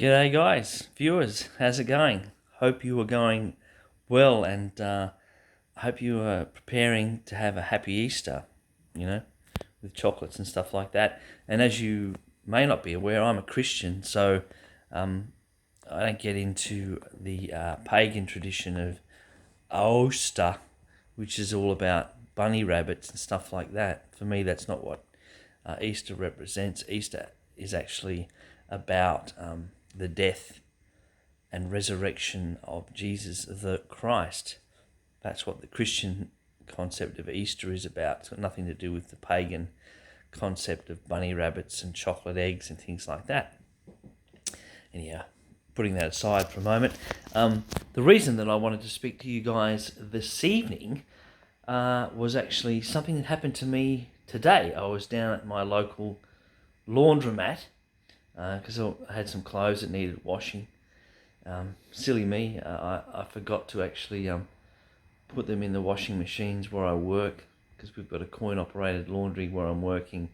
G'day guys, viewers, how's it going? Hope you are going well and hope you are preparing to have a happy Easter, you know, with chocolates and stuff like that. And as you may not be aware, I'm a Christian, so um, I don't get into the pagan tradition of Easter, which is all about bunny rabbits and stuff like that. For me, that's not what Easter represents. Easter is actually about the death and resurrection of Jesus the Christ. That's what the Christian concept of Easter is about. It's got nothing to do with the pagan concept of bunny rabbits and chocolate eggs and things like that. Anyhow, putting that aside for a moment, the reason that I wanted to speak to you guys this evening was actually something that happened to me today. I was down at my local laundromat because I had some clothes that needed washing. Silly me, I forgot to actually put them in the washing machines where I work, because we've got a coin-operated laundry where I'm working,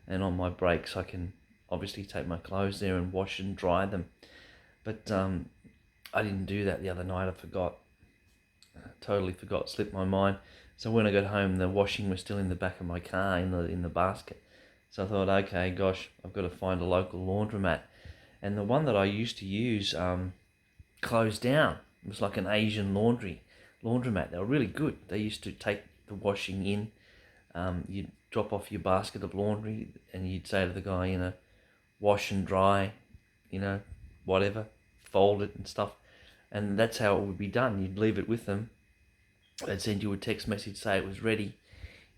and on my breaks I can obviously take my clothes there and wash and dry them. But I didn't do that the other night. I forgot, totally forgot, slipped my mind. So when I got home, the washing was still in the back of my car in the basket. So I thought, okay, gosh, I've got to find a local laundromat. And the one that I used to use closed down. It was like an Asian laundromat. They were really good. They used to take the washing in. You'd drop off your basket of laundry and you'd say to the guy, wash and dry, whatever, fold it and stuff. And that's how it would be done. You'd leave it with them. They'd send you a text message, say it was ready.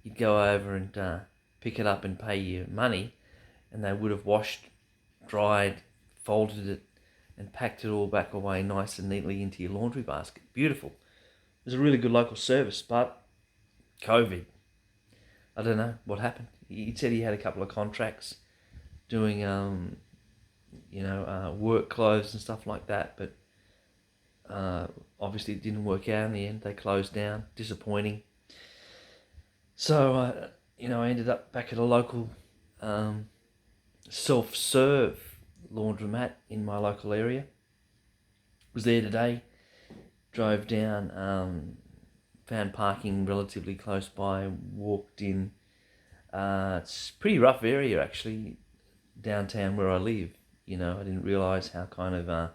You'd go over and pick it up and pay your money, and they would have washed, dried, folded it, and packed it all back away nice and neatly into your laundry basket. Beautiful. It was a really good local service, but COVID. I don't know what happened. He said he had a couple of contracts doing, work clothes and stuff like that, but obviously it didn't work out in the end. They closed down. Disappointing. So, I ended up back at a local self-serve laundromat in my local area. Was there today, drove down, found parking relatively close by, walked in. It's a pretty rough area actually, downtown where I live. I didn't realise how kind of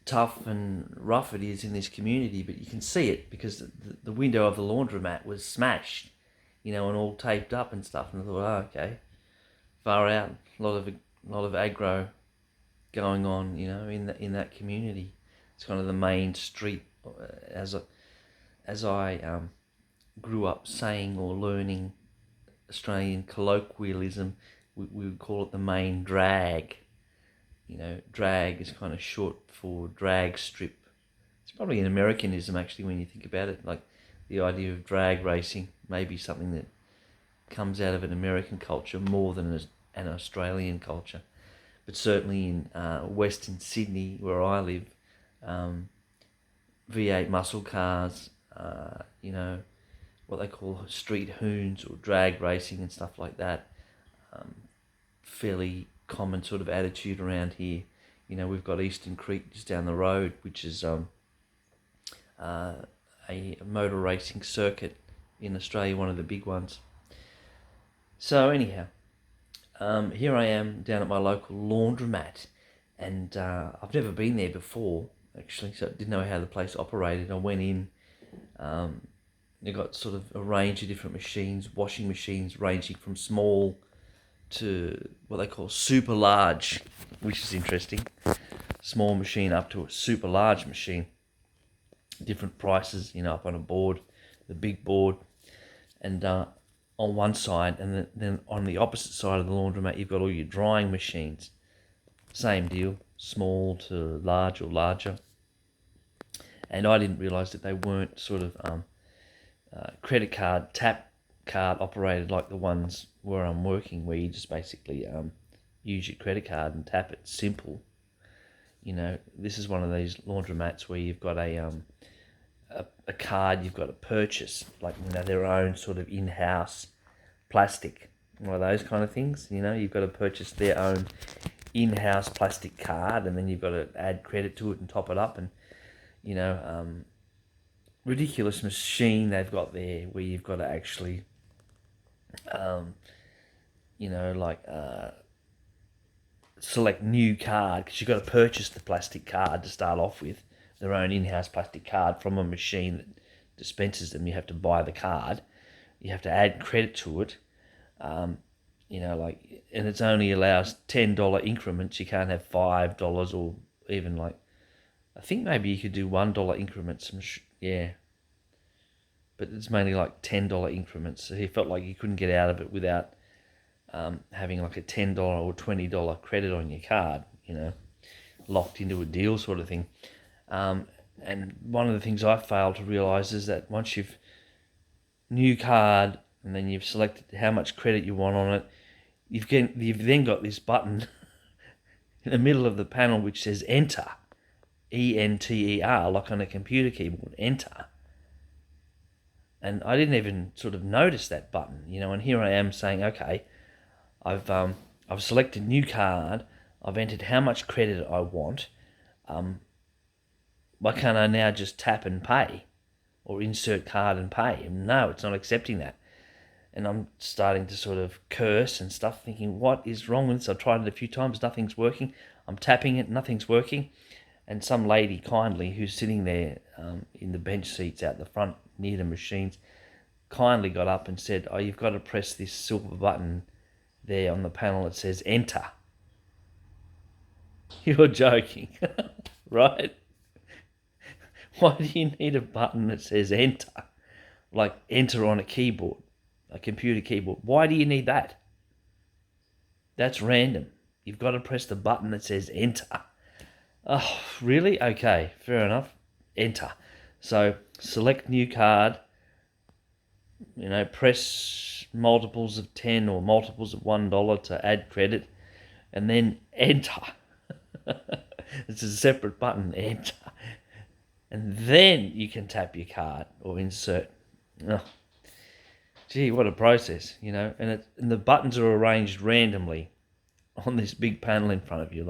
tough and rough it is in this community, but you can see it because the window of the laundromat was smashed, and all taped up and stuff. And I thought, oh, okay, far out. A lot of aggro going on, in that community. It's kind of the main street, as I grew up saying or learning Australian colloquialism, we would call it the main drag. Drag is kind of short for drag strip. It's probably an Americanism actually when you think about it. Like the idea of drag racing may be something that comes out of an American culture more than an Australian culture. But certainly in Western Sydney, where I live, V8 muscle cars, what they call street hoons or drag racing and stuff like that. Fairly common sort of attitude around here. We've got Eastern Creek just down the road, which is a motor racing circuit in Australia, one of the big ones. So anyhow, here I am down at my local laundromat, and I've never been there before actually, so I didn't know how the place operated. I went in. They got sort of a range of different machines, washing machines ranging from small to what they call super large, which is interesting. Small machine up to a super large machine. Different prices, up on a board, the big board, and on one side, and then on the opposite side of the laundromat, you've got all your drying machines. Same deal, small to large or larger. And I didn't realise that they weren't sort of credit card, tap card operated like the ones where I'm working, where you just basically use your credit card and tap it. Simple. This is one of these laundromats where you've got a card you've got to purchase, like their own sort of in-house plastic, one of those kind of things. You've got to purchase their own in-house plastic card, and then you've got to add credit to it and top it up, and ridiculous machine they've got there where you've got to actually, like select new card, because you've got to purchase the plastic card to start off with, their own in-house plastic card from a machine that dispenses them. You have to buy the card, you have to add credit to it, and it's only allows $10 increments. You can't have $5 or even I think maybe you could do $1 increments. But it's mainly like $10 increments. So he felt like he couldn't get out of it without having like a $10 or $20 credit on your card, locked into a deal sort of thing. And one of the things I failed to realise is that once you've new card and then you've selected how much credit you want on it, you've then got this button in the middle of the panel which says enter, ENTER, like on a computer keyboard, enter. And I didn't even sort of notice that button, and here I am saying, okay, I've selected new card, I've entered how much credit I want, why can't I now just tap and pay or insert card and pay? And no, it's not accepting that. And I'm starting to sort of curse and stuff, thinking, what is wrong with this? I've tried it a few times, nothing's working. I'm tapping it, nothing's working. And some lady kindly, who's sitting there in the bench seats out the front near the machines, kindly got up and said, oh, you've got to press this silver button there on the panel that says enter. You're joking, right? Why do you need a button that says enter? Like enter on a keyboard, a computer keyboard. Why do you need that? That's random. You've got to press the button that says enter. Oh, really? Okay, fair enough. Enter. So select new card, press multiples of 10 or multiples of $1 to add credit, and then enter. It's a separate button, enter. And then you can tap your card or insert. Oh, gee, what a process, and the buttons are arranged randomly on this big panel in front of you,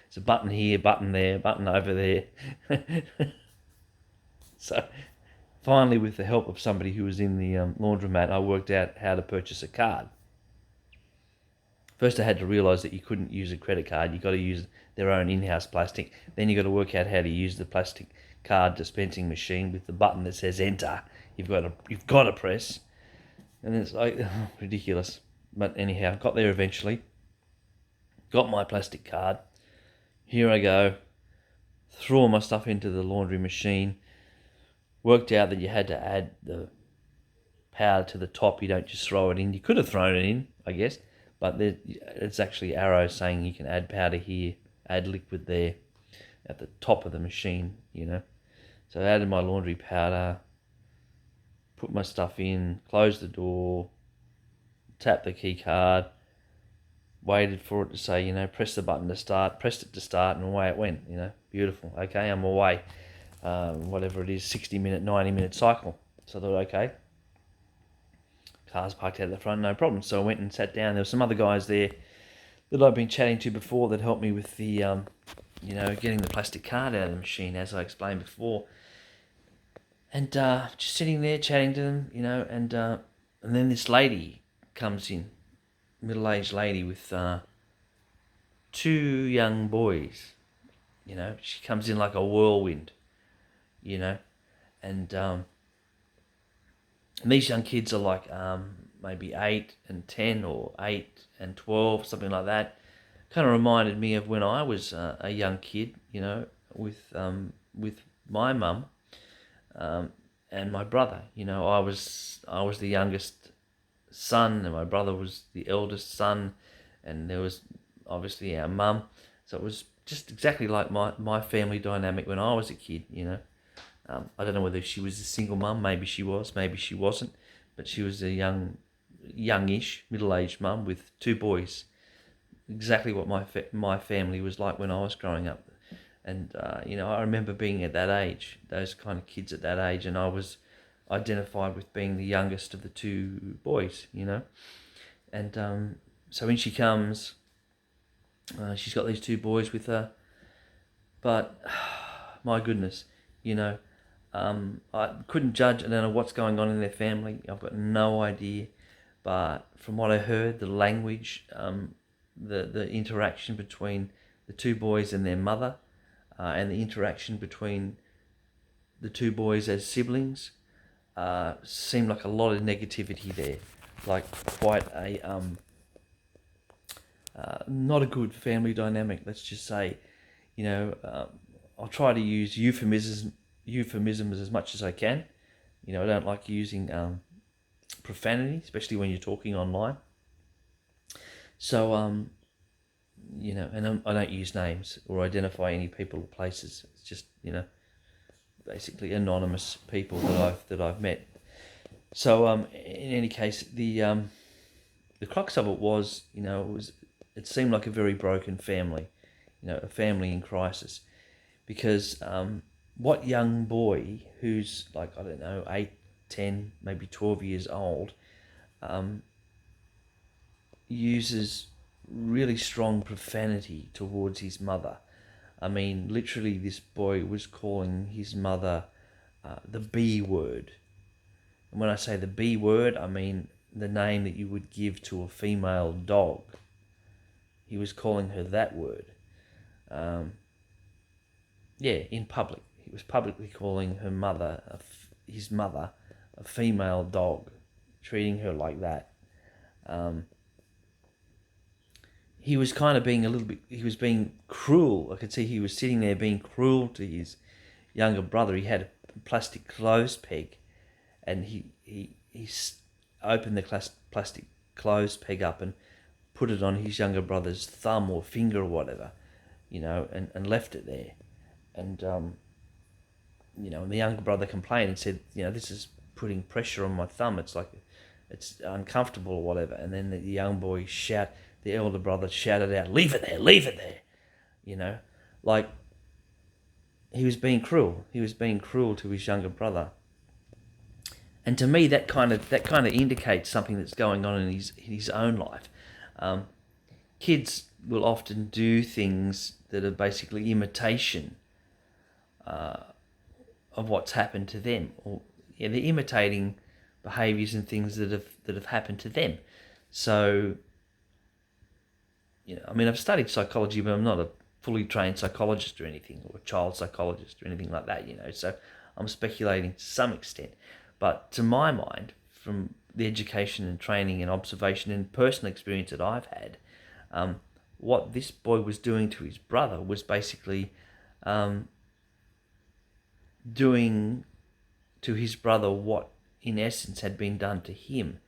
it's a button here, button there, button over there. So finally, with the help of somebody who was in the laundromat, I worked out how to purchase a card. First, I had to realise that you couldn't use a credit card. You've got to use their own in-house plastic. Then you've got to work out how to use the plastic card dispensing machine with the button that says enter. You've got to press. And it's ridiculous. But anyhow, got there eventually. Got my plastic card. Here I go. Threw all my stuff into the laundry machine. Worked out that you had to add the powder to the top. You don't just throw it in. You could have thrown it in, I guess. But it's actually arrows saying you can add powder here, add liquid there, at the top of the machine, So I added my laundry powder, put my stuff in, closed the door, tapped the key card, waited for it to say, press the button to start, pressed it to start, and away it went, Beautiful. Okay, I'm away. Whatever it is, 60-minute, 90-minute cycle. So I thought, okay. Cars parked out the front, no problem. So I went and sat down. There were some other guys there that I've been chatting to before that helped me with the, getting the plastic card out of the machine, as I explained before. And just sitting there chatting to them, and then this lady comes in, middle-aged lady with two young boys. She comes in like a whirlwind, and these young kids are like maybe 8 and 10 or 8 and 12, something like that. Kind of reminded me of when I was a young kid, with my mum and my brother. I was the youngest son, and my brother was the eldest son, and there was obviously our mum. So it was just exactly like my family dynamic when I was a kid, I don't know whether she was a single mum. Maybe she was, maybe she wasn't. But she was a youngish, middle-aged mum with two boys. Exactly what my family was like when I was growing up. And, I remember being at that age, those kind of kids at that age, and I was identified with being the youngest of the two boys, And so when she comes, She's got these two boys with her, but my goodness, you know, I couldn't judge. I don't know what's going on in their family. I've got no idea. But from what I heard, the language, the interaction between the two boys and their mother, and the interaction between the two boys as siblings, seemed like a lot of negativity there. Like quite a not a good family dynamic. Let's just say, you know, I'll try to use euphemisms as much as I can. You know, I don't like using profanity, especially when you're talking online. So, you know, and I don't use names or identify any people or places. It's just, you know, basically anonymous people that I've met. So, in any case, the crux of it was, you know, it seemed like a very broken family, you know, a family in crisis, because what young boy who's like, I don't know, 8, 10, maybe 12 years old, uses really strong profanity towards his mother. I mean, literally, this boy was calling his mother the B word. And when I say the B word, I mean the name that you would give to a female dog. He was calling her that word. Yeah, in public. He was publicly calling her mother, his mother, a female dog, treating her like that. He was kind of being he was being cruel. I could see he was sitting there being cruel to his younger brother. He had a plastic clothes peg, and he opened the plastic clothes peg up and put it on his younger brother's thumb or finger or whatever, you know, and left it there. And, you know, and the younger brother complained and said, you know, this is putting pressure on my thumb. It's like, it's uncomfortable or whatever. And then the elder brother shouted out, leave it there, you know, like he was being cruel. He was being cruel to his younger brother. And to me, that kind of indicates something that's going on in his own life. Kids will often do things that are basically imitation of what's happened to them, or they're imitating behaviours and things that have happened to them. So, you know, I mean, I've studied psychology, but I'm not a fully trained psychologist or anything, or a child psychologist or anything like that, you know. So I'm speculating to some extent. But to my mind, from the education and training and observation and personal experience that I've had, what this boy was doing to his brother was basically doing to his brother what in essence had been done to him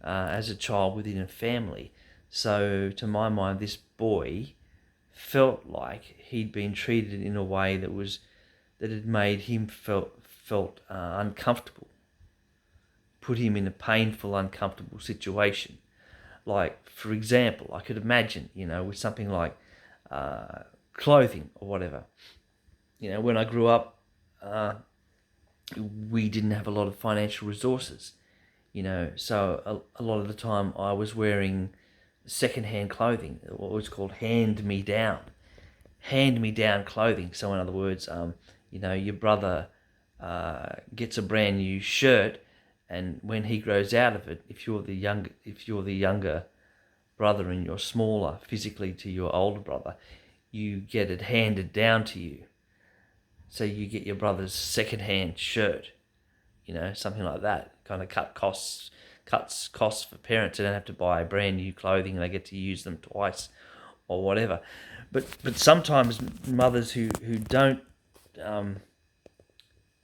as a child within a family. So to my mind, this boy felt like he'd been treated in a way that had made him felt uncomfortable, put him in a painful, uncomfortable situation. Like, for example, I could imagine, you know, with something like clothing or whatever. You know, when I grew up, we didn't have a lot of financial resources, you know, so a lot of the time I was wearing second-hand clothing, what was called hand-me-down clothing. So in other words, you know, your brother gets a brand new shirt, and when he grows out of it, if you're the younger brother and you're smaller physically to your older brother, you get it handed down to you. So you get your brother's second-hand shirt, you know, something like that. Kind of cuts costs for parents. They don't have to buy brand new clothing, and they get to use them twice or whatever. But sometimes mothers who don't, I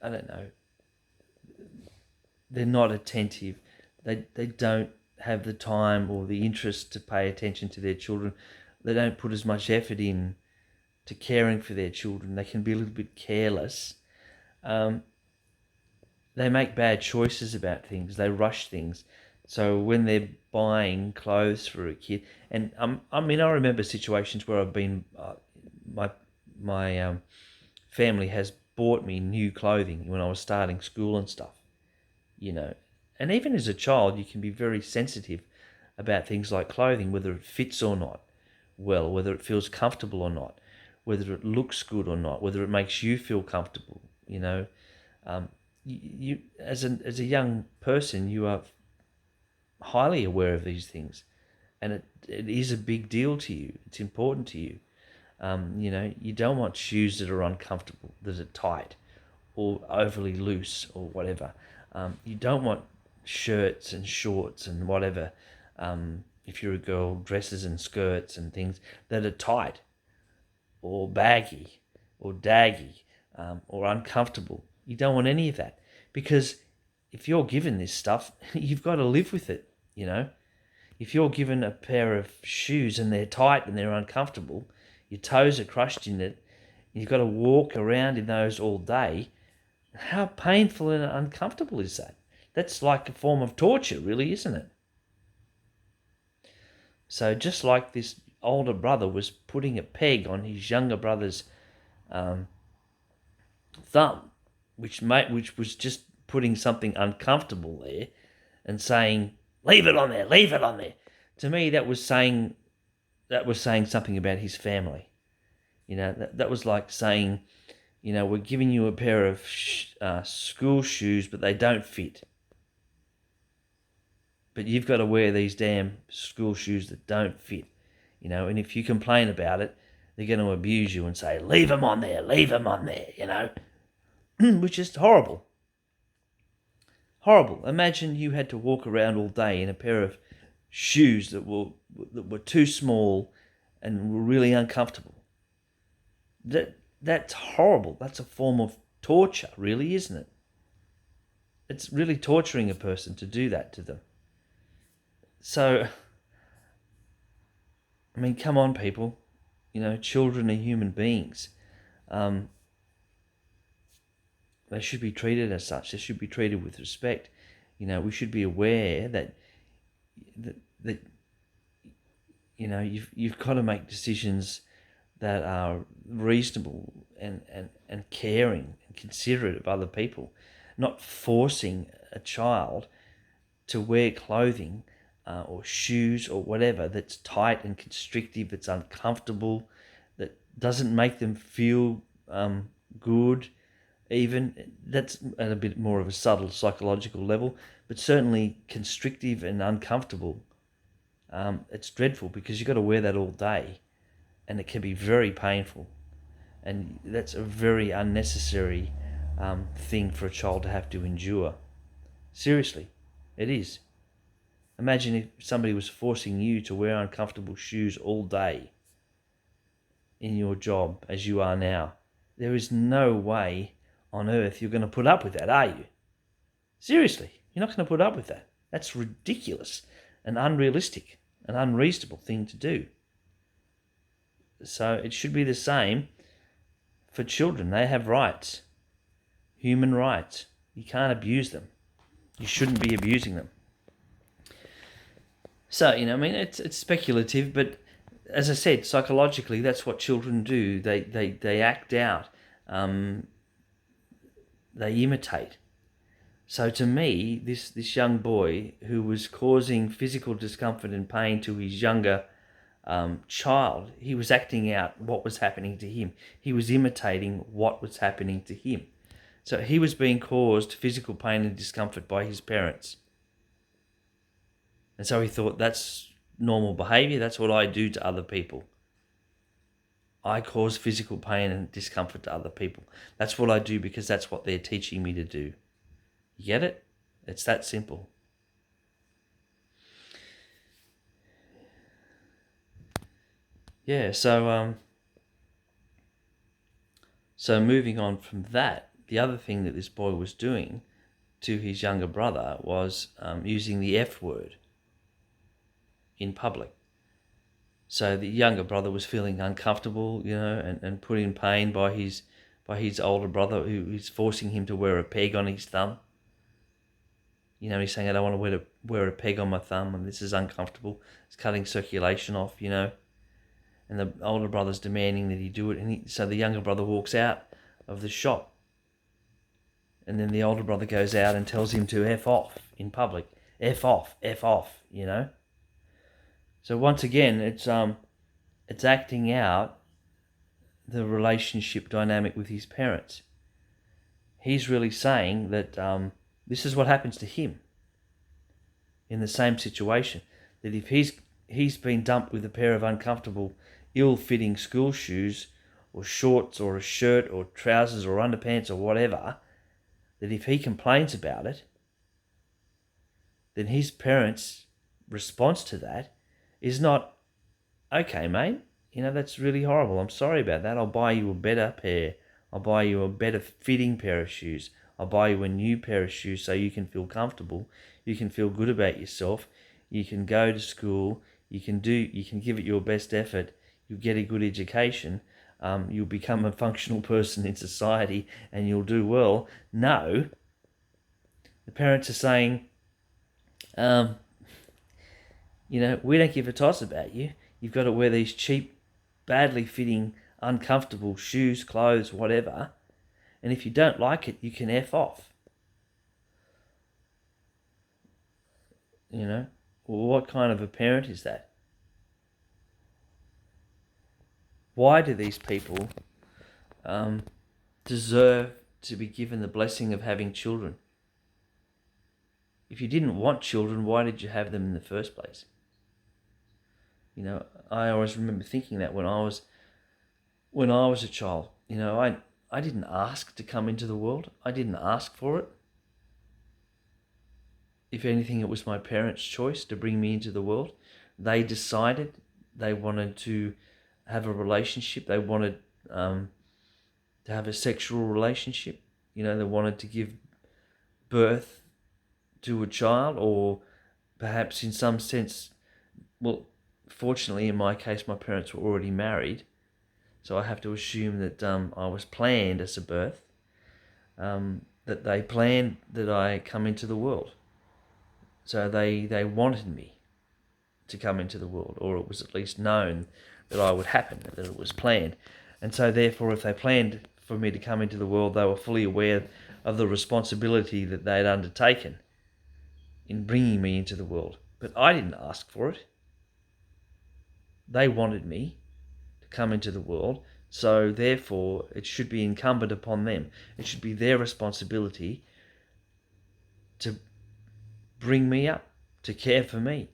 don't know, they're not attentive. They don't have the time or the interest to pay attention to their children. They don't put as much effort in to caring for their children. They can be a little bit careless. They make bad choices about things. They rush things. So when they're buying clothes for a kid, and I mean, I remember situations where I've been, my family has bought me new clothing when I was starting school and stuff, you know. And even as a child, you can be very sensitive about things like clothing, whether it fits or not, well, whether it feels comfortable or not, whether it looks good or not, whether it makes you feel comfortable. You as a young person, you are highly aware of these things, and it is a big deal to you. It's important to you. You don't want shoes that are uncomfortable, that are tight, or overly loose, or whatever. You don't want shirts and shorts and whatever. If you're a girl, dresses and skirts and things that are tight, or baggy, or daggy, or uncomfortable. You don't want any of that, because if you're given this stuff, you've got to live with it. If you're given a pair of shoes and they're tight and they're uncomfortable, your toes are crushed in it, and you've got to walk around in those all day, how painful and uncomfortable is that? That's like a form of torture, really, isn't it? So just like this older brother was putting a peg on his younger brother's thumb, which was just putting something uncomfortable there, and saying, "Leave it on there, leave it on there." To me, that was saying something about his family. That was like saying, we're giving you a pair of school shoes, but they don't fit. But you've got to wear these damn school shoes that don't fit. And if you complain about it, they're going to abuse you and say, "Leave them on there, leave them on there," which is horrible. Horrible. Imagine you had to walk around all day in a pair of shoes that were too small and were really uncomfortable. That's horrible. That's a form of torture, really, isn't it? It's really torturing a person to do that to them. So, I mean, come on, people. Children are human beings. They should be treated as such. They should be treated with respect. We should be aware that you've got to make decisions that are reasonable and caring and considerate of other people, not forcing a child to wear clothing or shoes or whatever that's tight and constrictive, that's uncomfortable, that doesn't make them feel good. Even that's at a bit more of a subtle psychological level, but certainly constrictive and uncomfortable. It's dreadful, because you've got to wear that all day, and it can be very painful, and that's a very unnecessary thing for a child to have to endure. Seriously, it is. Imagine if somebody was forcing you to wear uncomfortable shoes all day in your job as you are now. There is no way on earth you're going to put up with that, are you? Seriously, you're not going to put up with that. That's ridiculous and unrealistic, an unreasonable thing to do. So it should be the same for children. They have rights, human rights. You can't abuse them. You shouldn't be abusing them. So, it's speculative, but as I said, psychologically, that's what children do. They act out. They imitate. So to me, this young boy who was causing physical discomfort and pain to his younger child, he was acting out what was happening to him. He was imitating what was happening to him. So he was being caused physical pain and discomfort by his parents. And so he thought, that's normal behavior. That's what I do to other people. I cause physical pain and discomfort to other people. That's what I do because that's what they're teaching me to do. You get it? It's that simple. Yeah, so moving on from that, the other thing that this boy was doing to his younger brother was using the F word in public. So the younger brother was feeling uncomfortable, and put in pain by his older brother, who is forcing him to wear a peg on his thumb. He's saying, "I don't want to wear a peg on my thumb, and this is uncomfortable. It's cutting circulation off, And the older brother's demanding that he do it, so the younger brother walks out of the shop. And then the older brother goes out and tells him to F off in public. F off, F off, So once again, it's It's acting out the relationship dynamic with his parents. He's really saying that this is what happens to him in the same situation. That if he's been dumped with a pair of uncomfortable, ill-fitting school shoes, or shorts, or a shirt, or trousers, or underpants, or whatever, that if he complains about it, then his parents' response to that is not, okay, mate, that's really horrible. I'm sorry about that. I'll buy you a better pair. I'll buy you a better fitting pair of shoes. I'll buy you a new pair of shoes so you can feel comfortable. You can feel good about yourself. You can go to school. You can give it your best effort. You'll get a good education. You'll become a functional person in society and you'll do well. No. The parents are saying, we don't give a toss about you. You've got to wear these cheap, badly fitting, uncomfortable shoes, clothes, whatever. And if you don't like it, you can F off. Well, what kind of a parent is that? Why do these people deserve to be given the blessing of having children? If you didn't want children, why did you have them in the first place? I always remember thinking that when I was a child. I didn't ask to come into the world. I didn't ask for it. If anything, it was my parents' choice to bring me into the world. They decided they wanted to have a relationship. They wanted to have a sexual relationship. They wanted to give birth to a child, or perhaps in some sense, well, fortunately in my case, my parents were already married. So I have to assume that I was planned as a birth, that they planned that I come into the world. So they wanted me to come into the world, or it was at least known that I would happen, that it was planned. And so therefore, if they planned for me to come into the world, they were fully aware of the responsibility that they had undertaken in bringing me into the world. But I didn't ask for it. They wanted me to come into the world, so therefore it should be incumbent upon them. It should be their responsibility to bring me up, to care for me,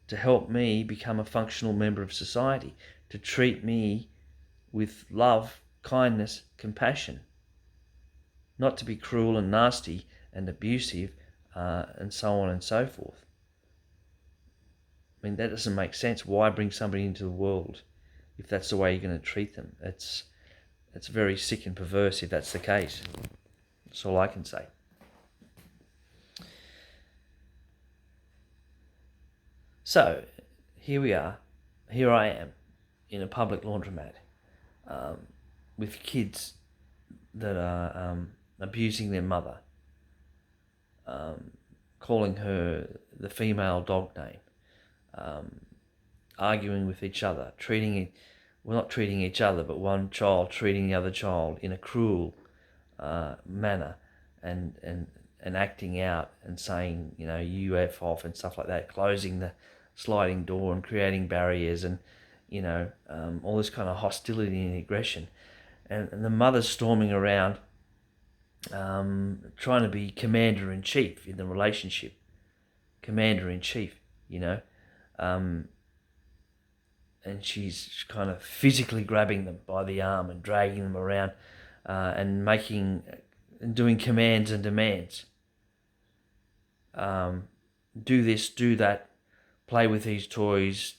to help me become a functional member of society, to treat me with love, kindness, compassion, not to be cruel and nasty and abusive, and so on and so forth. I mean, that doesn't make sense. Why bring somebody into the world if that's the way you're going to treat them? It's very sick and perverse if that's the case. That's all I can say. So, here we are. Here I am in a public laundromat with kids that are abusing their mother, calling her the female dog name, arguing with each other, not treating each other, but one child treating the other child in a cruel manner, and acting out and saying, you F off and stuff like that, closing the sliding door and creating barriers and, all this kind of hostility and aggression. And the mother's storming around trying to be commander-in-chief in the relationship. Commander-in-chief, and she's kind of physically grabbing them by the arm and dragging them around and doing commands and demands. Do this, do that, play with these toys,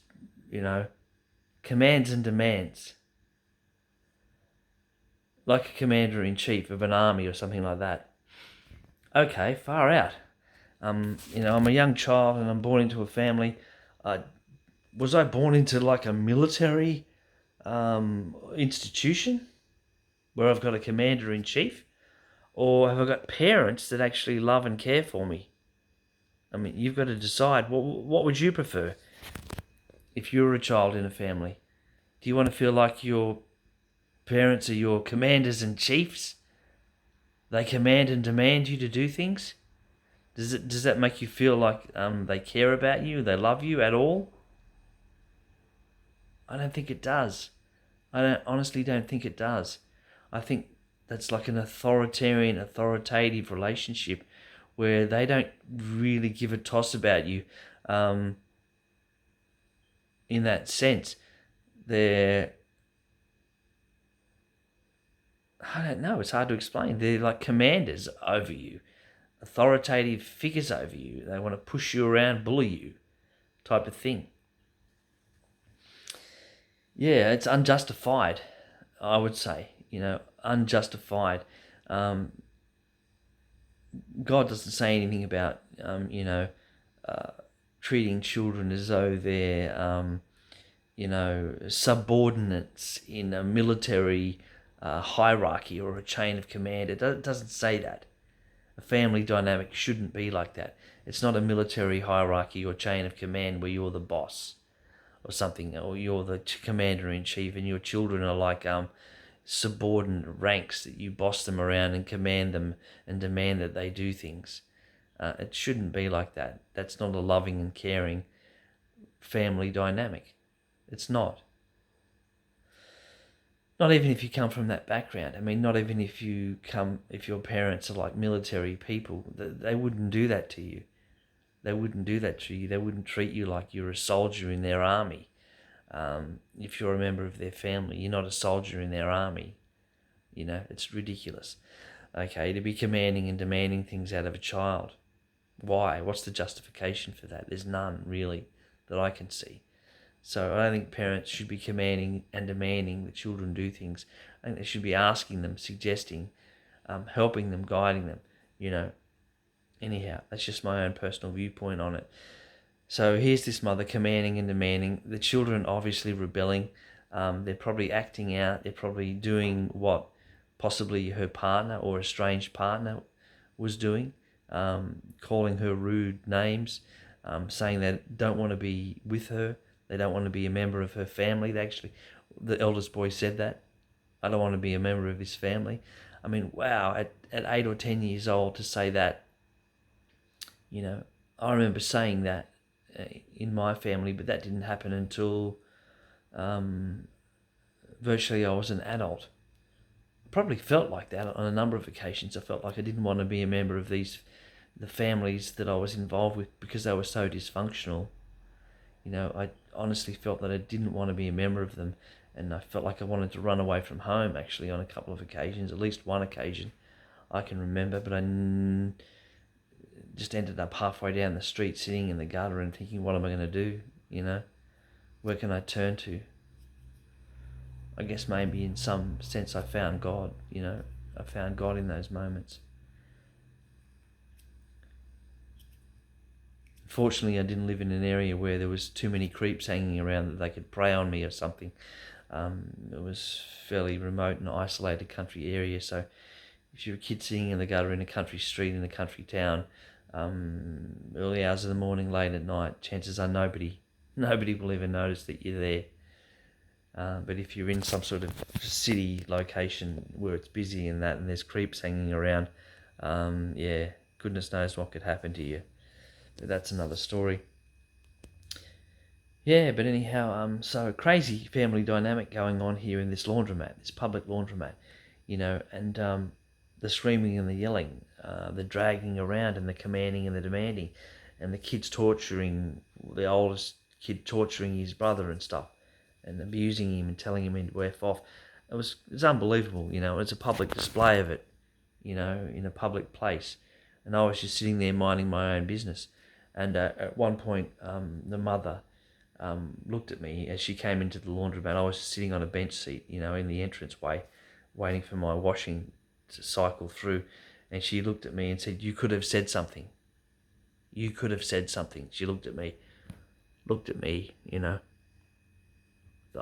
commands and demands. Like a commander-in-chief of an army or something like that. Okay, far out. I'm a young child and I'm born into a family. Was I born into like a military institution where I've got a commander-in-chief? Or have I got parents that actually love and care for me? I mean, you've got to decide. What would you prefer if you were a child in a family? Do you want to feel like your parents are your commanders and chiefs? They command and demand you to do things? Does that make you feel like they care about you, they love you at all? I don't think it does. Honestly don't think it does. I think that's like an authoritative relationship where they don't really give a toss about you. Um, in that sense, they're, I don't know, it's hard to explain. They're like commanders over you, authoritative figures over you. They want to push you around, bully you, type of thing. Yeah, it's unjustified, I would say, unjustified. Um, God doesn't say anything about, treating children as though they're, subordinates in a military hierarchy or a chain of command. It doesn't say that. A family dynamic shouldn't be like that. It's not a military hierarchy or chain of command where you're the boss or something, or you're the commander in chief, and your children are like subordinate ranks that you boss them around and command them and demand that they do things. It shouldn't be like that. That's not a loving and caring family dynamic. It's not. Not even if you come from that background. I mean, not even if your parents are like military people, they wouldn't do that to you. They wouldn't do that to you. They wouldn't treat you like you're a soldier in their army. If you're a member of their family, you're not a soldier in their army. It's ridiculous. Okay, to be commanding and demanding things out of a child. Why? What's the justification for that? There's none, really, that I can see. So I don't think parents should be commanding and demanding that children do things. I think they should be asking them, suggesting, helping them, guiding them, Anyhow, that's just my own personal viewpoint on it. So here's this mother commanding and demanding. The children obviously rebelling. They're probably acting out. They're probably doing what possibly her partner or estranged partner was doing, calling her rude names, saying they don't want to be with her. They don't want to be a member of her family. The eldest boy said that. I don't want to be a member of this family. I mean, wow, at 8 or 10 years old to say that, I remember saying that in my family, but that didn't happen until virtually I was an adult. Probably felt like that on a number of occasions. I felt like I didn't want to be a member of the families that I was involved with because they were so dysfunctional. I honestly felt that I didn't want to be a member of them, and I felt like I wanted to run away from home, actually, on a couple of occasions, at least one occasion I can remember, but I just ended up halfway down the street sitting in the gutter and thinking, what am I going to do? Where can I turn to? I guess maybe in some sense I found God, I found God in those moments. Fortunately, I didn't live in an area where there was too many creeps hanging around that they could prey on me or something. It was fairly remote and isolated country area, so if you're a kid sitting in the gutter in a country street in a country town, early hours of the morning, late at night, chances are nobody will ever notice that you're there. But if you're in some sort of city location where it's busy and there's creeps hanging around, goodness knows what could happen to you. But that's another story. Yeah, but anyhow, so crazy family dynamic going on here in this laundromat, this public laundromat, and the screaming and the yelling, the dragging around and the commanding and the demanding, and the kids torturing, the oldest kid torturing his brother and stuff, and abusing him and telling him to F off. It was unbelievable, it's a public display of it, in a public place. And I was just sitting there minding my own business. And at one point, the mother looked at me as she came into the laundromat. I was sitting on a bench seat, in the entranceway, waiting for my washing to cycle through. And she looked at me and said, "You could have said something. You could have said something." She looked at me, the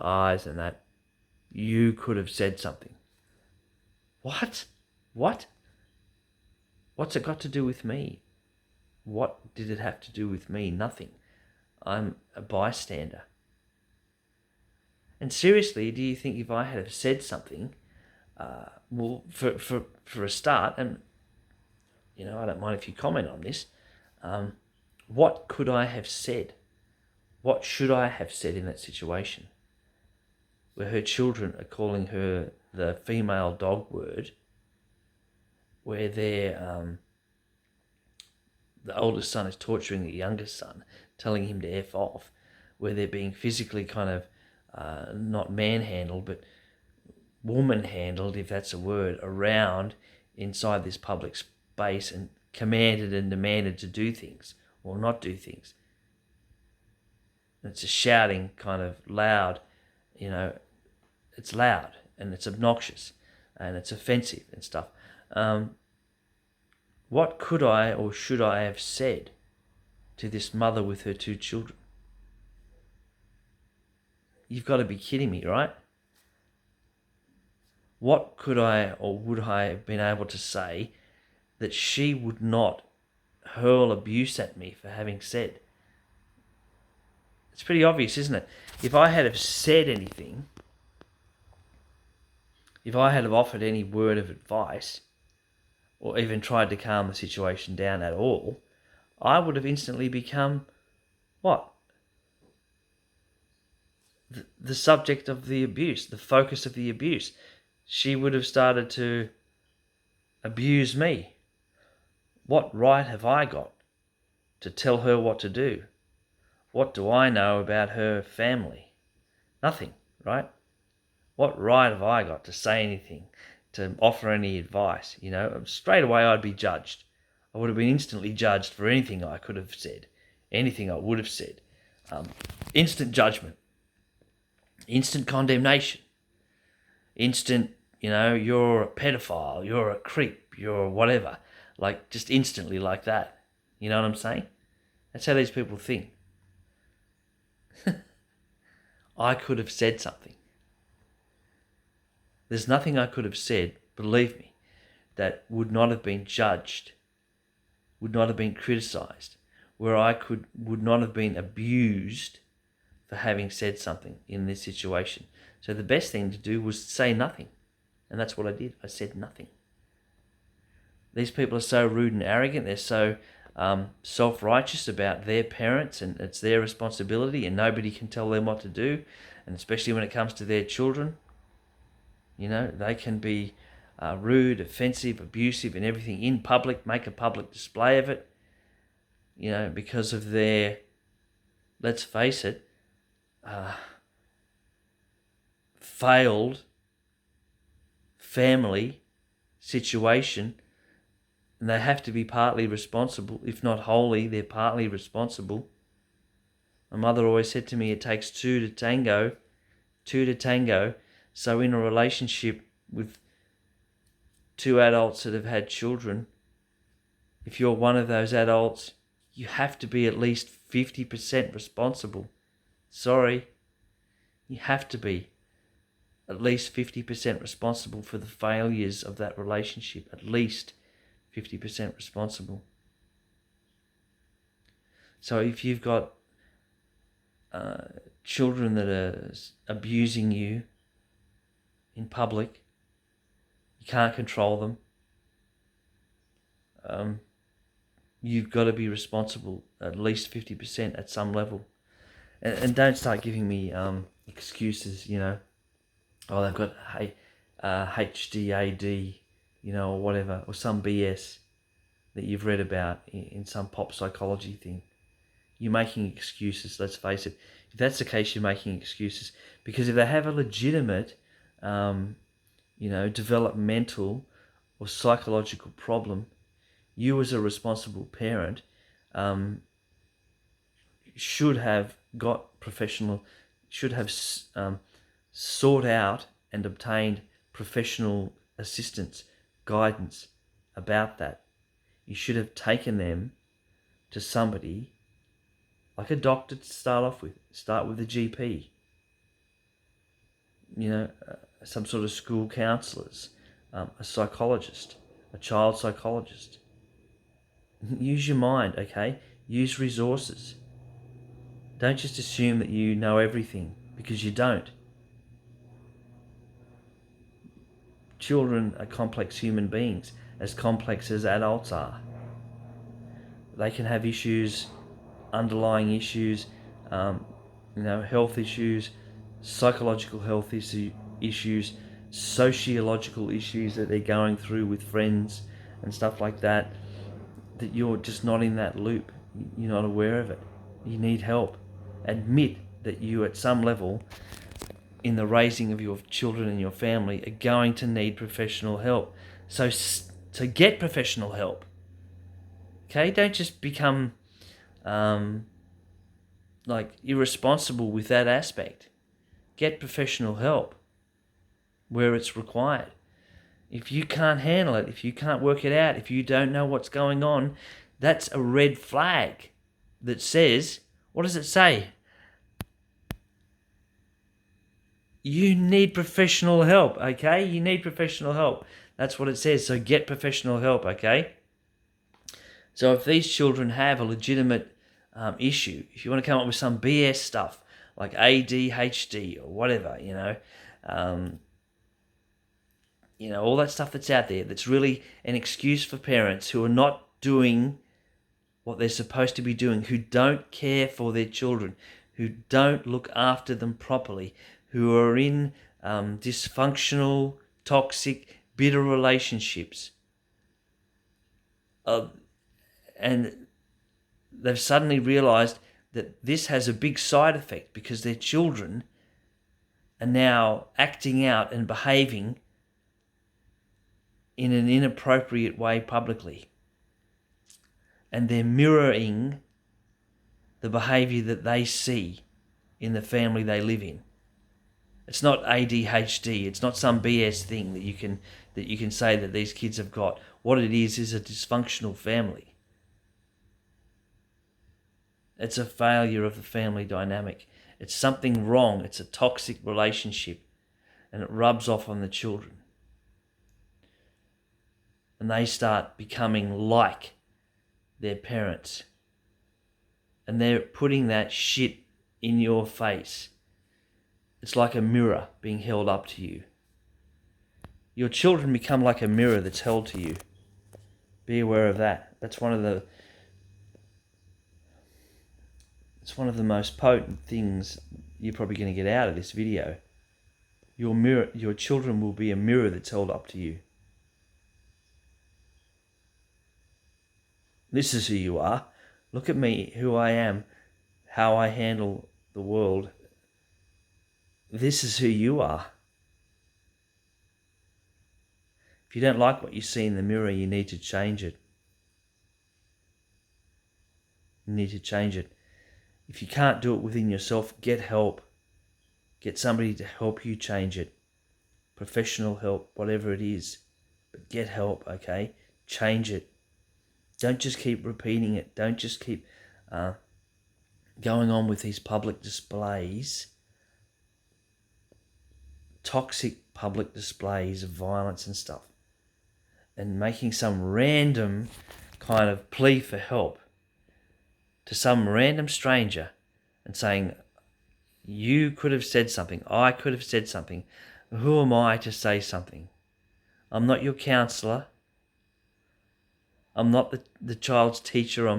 eyes and that. "You could have said something." What? What's it got to do with me? What did it have to do with me? Nothing. I'm a bystander. And seriously, do you think if I had said something, for a start, and I don't mind if you comment on this, what could I have said? What should I have said in that situation? where her children are calling her the female dog word, where the oldest son is torturing the youngest son, telling him to F off, where they're being physically kind of not manhandled, but woman-handled, if that's a word, around inside this public space and commanded and demanded to do things or not do things. It's a shouting kind of loud, it's loud and it's obnoxious and it's offensive and stuff. What could I or should I have said to this mother with her 2 children? You've got to be kidding me, right? What could I or would I have been able to say that she would not hurl abuse at me for having said? It's pretty obvious, isn't it? If I had have said anything, if I had have offered any word of advice, or even tried to calm the situation down at all, I would have instantly become, what? The subject of the abuse, the focus of the abuse. She would have started to abuse me. What right have I got to tell her what to do? What do I know about her family? Nothing, right? What right have I got to say anything, to offer any advice? Straight away I'd be judged. I would have been instantly judged for anything I could have said, anything I would have said. Instant judgment, instant condemnation, instant, you're a pedophile, you're a creep, you're whatever. Like, just instantly like that. You know what I'm saying? That's how these people think. I could have said something. There's nothing I could have said, believe me, that would not have been judged, would not have been criticised, where I would not have been abused for having said something in this situation. So the best thing to do was say nothing. And that's what I did. I said nothing. These people are so rude and arrogant. They're so self-righteous about their parents, and it's their responsibility and nobody can tell them what to do. And especially when it comes to their children, they can be rude, offensive, abusive and everything in public, make a public display of it, because of their, let's face it, failed family situation. And they have to be partly responsible, if not wholly, they're partly responsible. My mother always said to me, it takes two to tango. So in a relationship with 2 adults that have had children, if you're one of those adults, you have to be at least 50% responsible. Sorry, you have to be at least 50% responsible for the failures of that relationship. At least 50% responsible. So if you've got children that are abusing you in public, you can't control them. You've got to be responsible at least 50% at some level. And don't start giving me excuses, Oh, they've got HDAD, or whatever, or some BS that you've read about in some pop psychology thing. You're making excuses, let's face it. If that's the case, you're making excuses. Because if they have a legitimate, developmental or psychological problem, you as a responsible parent should have got professional, should have sought out and obtained professional assistance, guidance about that. You should have taken them to somebody like a doctor to start off with. Start with a GP. Some sort of school counsellors, a psychologist, a child psychologist. Use your mind, okay? Use resources. Don't just assume that you know everything, because you don't. Children are complex human beings, as complex as adults are. They can have issues, underlying issues, health issues, psychological health issues, sociological issues that they're going through with friends and stuff like that, that you're just not in that loop. You're not aware of it. You need help. Admit that you, at some level, in the raising of your children and your family, are going to need professional help. So get professional help. Okay, don't just become irresponsible with that aspect. Get professional help where it's required. If you can't handle it, if you can't work it out, if you don't know what's going on, that's a red flag that says, what does it say? You need professional help, okay? You need professional help. That's what it says. So get professional help, okay? So if these children have a legitimate issue, if you want to come up with some BS stuff like ADHD or whatever, all that stuff that's out there, that's really an excuse for parents who are not doing what they're supposed to be doing, who don't care for their children, who don't look after them properly, who are in dysfunctional, toxic, bitter relationships. And they've suddenly realized that this has a big side effect because their children are now acting out and behaving in an inappropriate way publicly. And they're mirroring the behavior that they see in the family they live in. It's not ADHD. It's not some BS thing that you can say that these kids have got. What it is a dysfunctional family. It's a failure of the family dynamic. It's something wrong. It's a toxic relationship, and it rubs off on the children. And they start becoming like their parents. And they're putting that shit in your face. It's like a mirror being held up to you. Your children become like a mirror that's held to you. Be aware of that. That's one of the most potent things you're probably going to get out of this video. Your children will be a mirror that's held up to you. This is who you are. Look at me, who I am, how I handle the world. This is who you are. If you don't like what you see in the mirror, you need to change it. You need to change it. If you can't do it within yourself, get help. Get somebody to help you change it. Professional help, whatever it is. But get help, okay? Change it. Don't just keep repeating it. Don't just keep going on with these public displays, toxic public displays of violence and stuff, and making some random kind of plea for help to some random stranger and saying, you could have said something, I could have said something. Who am I to say something? I'm not your counsellor. I'm not the child's teacher. I'm